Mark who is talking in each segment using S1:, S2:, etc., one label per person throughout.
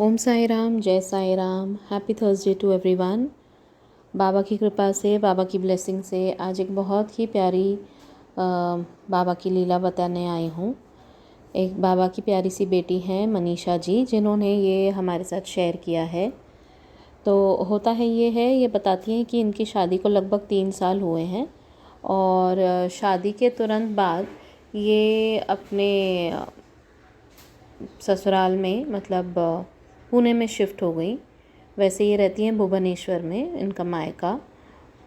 S1: ओम साई राम, जय Sai Ram. Happy Thursday to everyone. बाबा की कृपा से, बाबा की ब्लेसिंग से आज एक बहुत ही प्यारी बाबा की लीला बताने आई हूँ। एक बाबा की प्यारी सी बेटी हैं मनीषा जी, जिन्होंने ये हमारे साथ शेयर किया है। तो होता है ये बताती हैं कि इनकी शादी को लगभग 3 साल हुए हैं और शादी के तुरंत बाद ये अपने ससुराल में मतलब पुणे में शिफ्ट हो गई। वैसे ये रहती हैं भुवनेश्वर में, इनका मायका,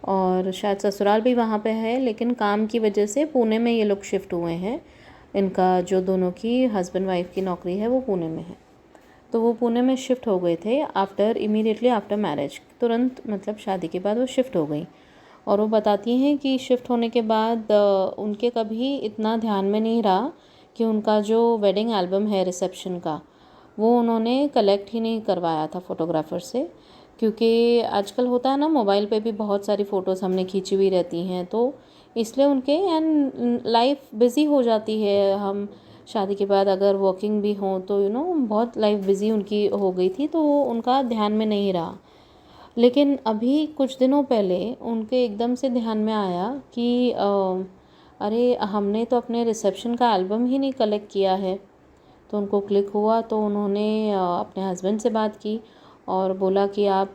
S1: और शायद ससुराल भी वहाँ पे है, लेकिन काम की वजह से पुणे में ये लोग शिफ्ट हुए हैं। इनका जो दोनों की हस्बैंड वाइफ की नौकरी है वो पुणे में है, तो वो पुणे में शिफ्ट हो गए थे इमीडिएटली आफ्टर मैरिज। तुरंत मतलब शादी के बाद वो शिफ्ट हो गई। और वो बताती हैं कि शिफ्ट होने के बाद उनके कभी इतना ध्यान में नहीं रहा कि उनका जो वेडिंग एल्बम है रिसेप्शन का, वो उन्होंने कलेक्ट ही नहीं करवाया था फ़ोटोग्राफ़र से। क्योंकि आजकल होता है ना, मोबाइल पे भी बहुत सारी फ़ोटोज़ हमने खींची हुई रहती हैं, तो इसलिए उनके एंड लाइफ बिज़ी हो जाती है। हम शादी के बाद अगर वर्किंग भी हों तो बहुत लाइफ बिज़ी उनकी हो गई थी, तो वो उनका ध्यान में नहीं रहा। लेकिन अभी कुछ दिनों पहले उनके एकदम से ध्यान में आया कि अरे हमने तो अपने रिसेप्शन का एल्बम ही नहीं कलेक्ट किया है। तो उनको क्लिक हुआ, तो उन्होंने अपने हस्बैंड से बात की और बोला कि आप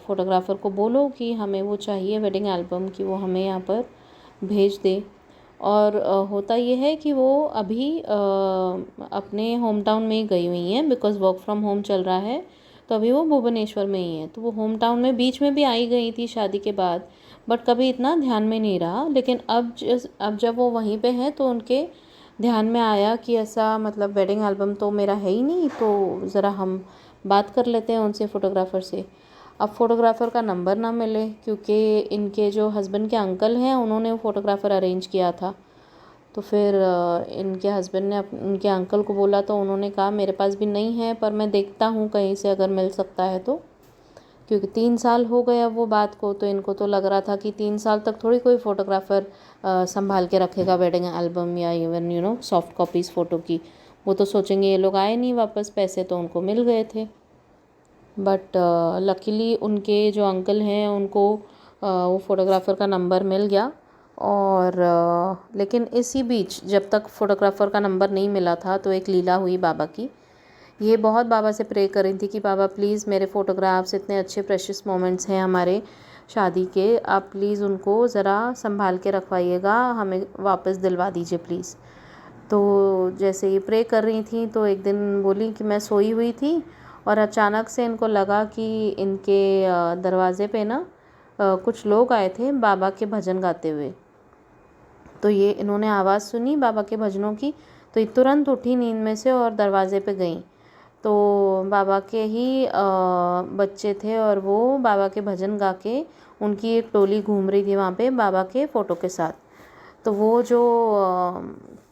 S1: फ़ोटोग्राफ़र को बोलो कि हमें वो चाहिए वेडिंग एल्बम, कि वो हमें यहाँ पर भेज दे। और होता ये है कि वो अभी अपने होम टाउन में ही गई हुई हैं, बिकॉज़ वर्क फ्रॉम होम चल रहा है, तो अभी वो भुवनेश्वर में ही है। तो वो होम टाउन में बीच में भी आई गई थी शादी के बाद, बट कभी इतना ध्यान में नहीं रहा। लेकिन अब जब वो वहीं पे हैं तो उनके ध्यान में आया कि ऐसा मतलब वेडिंग एल्बम तो मेरा है ही नहीं, तो ज़रा हम बात कर लेते हैं उनसे, फ़ोटोग्राफ़र से। अब फ़ोटोग्राफ़र का नंबर ना मिले, क्योंकि इनके जो हस्बैंड के अंकल हैं उन्होंने वो फ़ोटोग्राफ़र अरेंज किया था। तो फिर इनके हस्बैंड ने उनके अंकल को बोला, तो उन्होंने कहा मेरे पास भी नहीं है, पर मैं देखता हूँ कहीं से अगर मिल सकता है तो। क्योंकि 3 साल हो गए अब वो बात को, तो इनको तो लग रहा था कि 3 साल तक थोड़ी कोई फ़ोटोग्राफ़र संभाल के रखेगा वेडिंग एल्बम या इवन सॉफ्ट कॉपीज़ फ़ोटो की। वो तो सोचेंगे ये लोग आए नहीं वापस, पैसे तो उनको मिल गए थे। बट लकीली उनके जो अंकल हैं उनको वो फ़ोटोग्राफ़र का नंबर मिल गया। और लेकिन इसी बीच जब तक फ़ोटोग्राफ़र का नंबर नहीं मिला था, तो एक लीला हुई बाबा की। ये बहुत बाबा से प्रे कर रही थी कि बाबा प्लीज़, मेरे फ़ोटोग्राफ्स इतने अच्छे प्रेशियस मोमेंट्स हैं हमारे शादी के, आप प्लीज़ उनको ज़रा संभाल के रखवाइएगा, हमें वापस दिलवा दीजिए प्लीज़। तो जैसे ये प्रे कर रही थी, तो एक दिन बोली कि मैं सोई हुई थी और अचानक से इनको लगा कि इनके दरवाज़े पे ना कुछ लोग आए थे बाबा के भजन गाते हुए। तो ये इन्होंने आवाज़ सुनी बाबा के भजनों की, तो ये तुरंत उठी नींद में से और दरवाज़े पे गई। तो बाबा के ही बच्चे थे और वो बाबा के भजन गा के, उनकी एक टोली घूम रही थी वहाँ पे बाबा के फ़ोटो के साथ। तो वो जो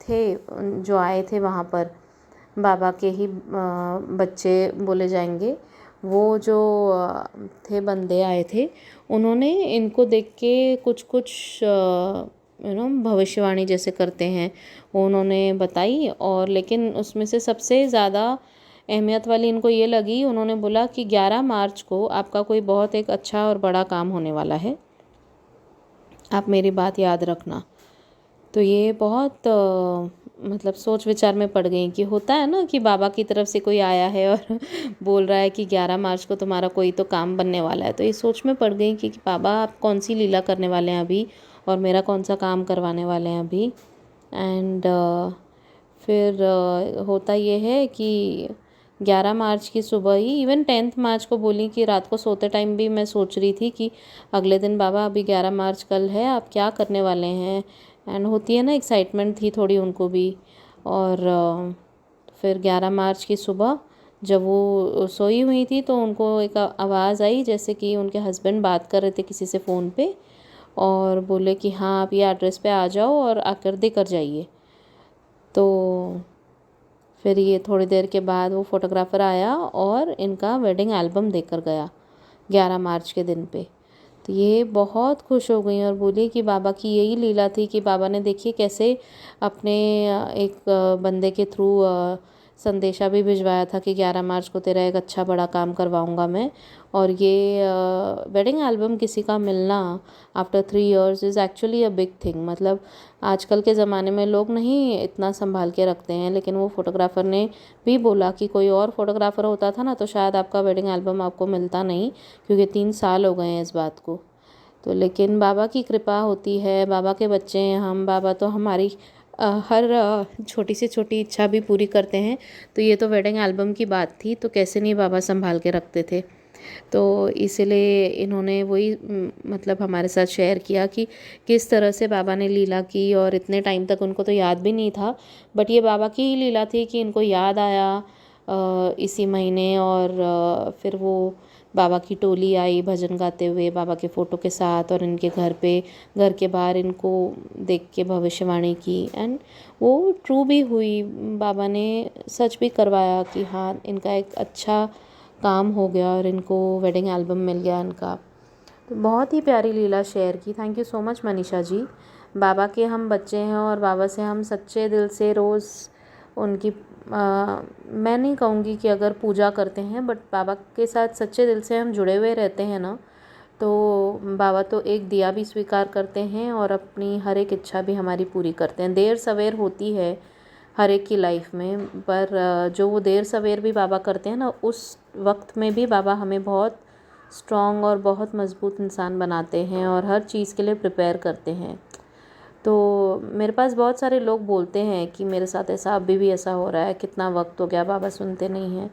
S1: थे, जो आए थे वहाँ पर, बाबा के ही बच्चे बोले जाएंगे, वो जो थे बंदे आए थे, उन्होंने इनको देख के कुछ कुछ भविष्यवाणी जैसे करते हैं वो उन्होंने बताई। और लेकिन उसमें से सबसे ज़्यादा अहमियत वाली इनको ये लगी, उन्होंने बोला कि 11 मार्च को आपका कोई बहुत एक अच्छा और बड़ा काम होने वाला है, आप मेरी बात याद रखना। तो ये बहुत मतलब सोच विचार में पड़ गई कि होता है ना कि बाबा की तरफ से कोई आया है और बोल रहा है कि 11 मार्च को तुम्हारा कोई तो काम बनने वाला है। तो ये सोच में पड़ गई कि बाबा आप कौन सी लीला करने वाले हैं अभी, और मेरा कौन सा काम करवाने वाले हैं अभी। एंड फिर होता ये है कि 11 मार्च की सुबह ही, इवन 10 मार्च को बोली कि रात को सोते टाइम भी मैं सोच रही थी कि अगले दिन बाबा अभी 11 मार्च कल है, आप क्या करने वाले हैं। एंड होती है ना, एक्साइटमेंट थी थोड़ी उनको भी। और फिर 11 मार्च की सुबह जब वो सोई हुई थी, तो उनको एक आवाज़ आई जैसे कि उनके हस्बैंड बात कर रहे थे किसी से फ़ोन पे, और बोले कि हाँ आप ये एड्रेस पे आ जाओ और आकर देकर जाइए। तो फिर ये थोड़ी देर के बाद वो फ़ोटोग्राफ़र आया और इनका वेडिंग एल्बम देकर गया 11 मार्च के दिन पे। तो ये बहुत खुश हो गई और बोली कि बाबा की यही लीला थी कि बाबा ने देखिए कैसे अपने एक बंदे के थ्रू संदेशा भी भिजवाया था कि 11 मार्च को तेरा एक अच्छा बड़ा काम करवाऊंगा मैं। और ये वेडिंग एल्बम किसी का मिलना after 3 years is actually a big thing. मतलब आजकल के ज़माने में लोग नहीं इतना संभाल के रखते हैं, लेकिन वो फोटोग्राफ़र ने भी बोला कि कोई और फोटोग्राफ़र होता था ना तो शायद आपका वेडिंग एल्बम आपको मिलता नहीं, क्योंकि 3 साल हो गए हैं इस बात को। तो लेकिन बाबा की कृपा होती है, बाबा के बच्चे हैं हम, बाबा तो हमारी हर छोटी से छोटी इच्छा भी पूरी करते हैं। तो ये तो वेडिंग एल्बम की बात थी, तो कैसे नहीं बाबा संभाल के रखते थे। तो इसलिए इन्होंने वही मतलब हमारे साथ शेयर किया कि किस तरह से बाबा ने लीला की, और इतने टाइम तक उनको तो याद भी नहीं था, बट ये बाबा की ही लीला थी कि इनको याद आया इसी महीने। और फिर वो बाबा की टोली आई भजन गाते हुए बाबा के फ़ोटो के साथ, और इनके घर के बाहर इनको देख के भविष्यवाणी की, एंड वो ट्रू भी हुई। बाबा ने सच भी करवाया कि हाँ इनका एक अच्छा काम हो गया और इनको वेडिंग एल्बम मिल गया इनका। तो बहुत ही प्यारी लीला शेयर की। Thank you so much Manisha ji. बाबा के हम बच्चे हैं और बाबा से हम सच्चे दिल से रोज़ उनकी मैं नहीं कहूँगी कि अगर पूजा करते हैं, बट बाबा के साथ सच्चे दिल से हम जुड़े हुए रहते हैं ना, तो बाबा तो एक दिया भी स्वीकार करते हैं और अपनी हर एक इच्छा भी हमारी पूरी करते हैं। देर सवेर होती है हर एक की लाइफ में, पर जो वो देर सवेर भी बाबा करते हैं ना, उस वक्त में भी बाबा हमें बहुत स्ट्रॉन्ग और बहुत मजबूत इंसान बनाते हैं और हर चीज़ के लिए प्रिपेयर करते हैं। तो मेरे पास बहुत सारे लोग बोलते हैं कि मेरे साथ ऐसा अभी भी ऐसा हो रहा है, कितना वक्त हो गया बाबा सुनते नहीं हैं।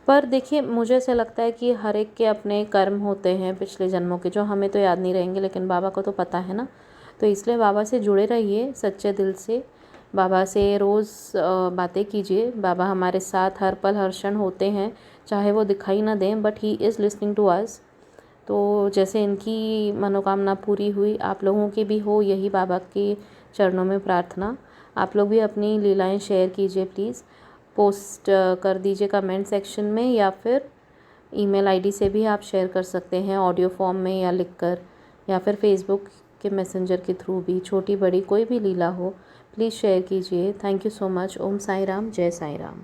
S1: पर देखिए मुझे ऐसा लगता है कि हर एक के अपने कर्म होते हैं पिछले जन्मों के, जो हमें तो याद नहीं रहेंगे लेकिन बाबा को तो पता है ना। तो इसलिए बाबा से जुड़े रहिए सच्चे दिल से, बाबा से रोज़ बातें कीजिए। बाबा हमारे साथ हर पल हर क्षण होते हैं, चाहे वो दिखाई ना दें, but he is listening to us. तो जैसे इनकी मनोकामना पूरी हुई, आप लोगों की भी हो, यही बाबा के चरणों में प्रार्थना। आप लोग भी अपनी लीलाएं शेयर कीजिए प्लीज़, पोस्ट कर दीजिए कमेंट सेक्शन में, या फिर ईमेल आईडी से भी आप शेयर कर सकते हैं ऑडियो फॉर्म में या लिखकर, या फिर फेसबुक के मैसेंजर के थ्रू भी। छोटी बड़ी कोई भी लीला हो प्लीज़ शेयर कीजिए। Thank you so much. Om Sai Ram, जय साई राम।